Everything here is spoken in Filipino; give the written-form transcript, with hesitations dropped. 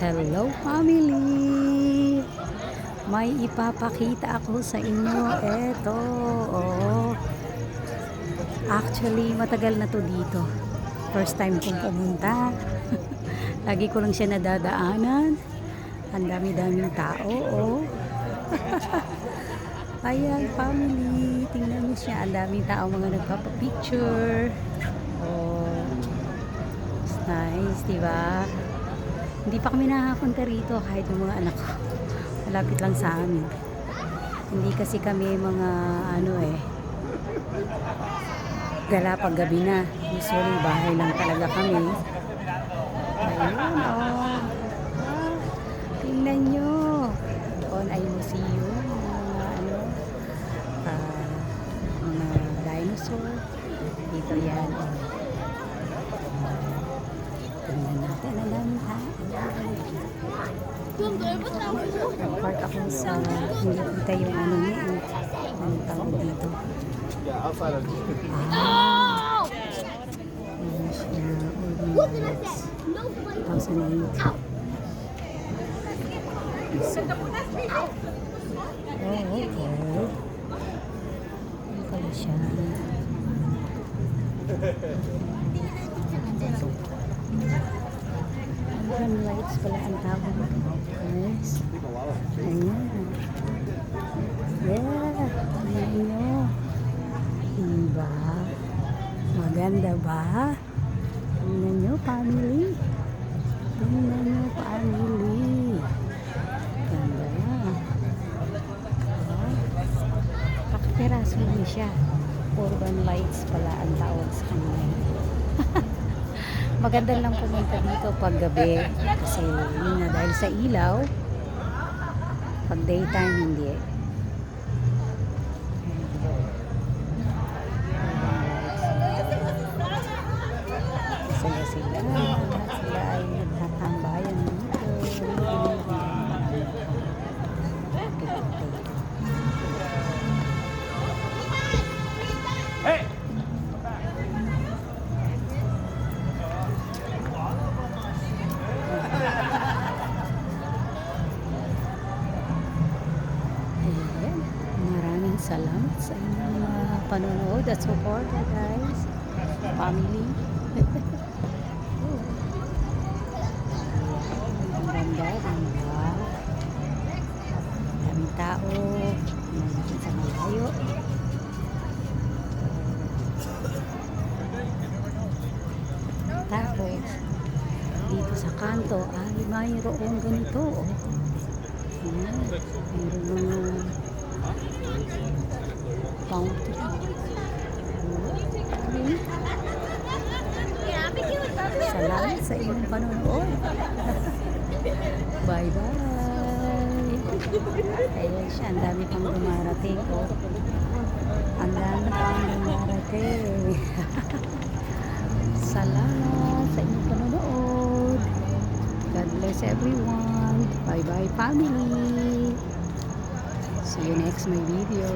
Hello family! May ipapakita ako sa inyo. Eto, oh. Actually, matagal na to dito. First time kong pumunta. Lagi ko lang siya nadadaanan. Ang dami-daming tao, oh. Ayan, family. Tingnan mo siya. Ang daming tao mga nagpapapicture. Oh. It's nice, diba? Hindi pa kami nakapunta rito kahit yung mga anak ko. Malapit lang sa amin. Hindi kasi kami mga gala pag gabi na. Usually bahay lang talaga kami. Ayun, oh. Tingnan nyo. Doon ay museum. Mga dinosaur. Dito yan. Tingnan natin. Ang dami ha. Park ako sa hindi kita yung niya. Ang tawag dito. Ayan siya. Ordinance. 2008. Oh, okay. Ano pala siya? Urban lights pala ang tawag. Yes. Ayan. Yeah. Ayan nyo. Diba? Maganda ba? Tingnan nyo, family. Tingnan nyo, family. Ganda. Pakapiraso lang siya. Urban lights pala ang tawag sa kanila. Maganda lang pumunta dito pag gabi kasi yun na dahil sa ilaw. Pag daytime hindi. Sila sila ay nagtatambayan dito. Hey! Maraming salamat sa inyong panonood at support, guys. Family. Ang ganda, ganda. Daming tao. Nandito sa malayo. Tapos, dito sa kanto, ay mayroong ganito. Ayan. Mayroong mga fountain. Salamat sa inyong panonood. Bye-bye. Ayan siya. Ang dami pang dumarating. Oh. Ang dami pang dumarating. Salamat sa inyong panonood. God bless everyone. Bye-bye family. See you next my video.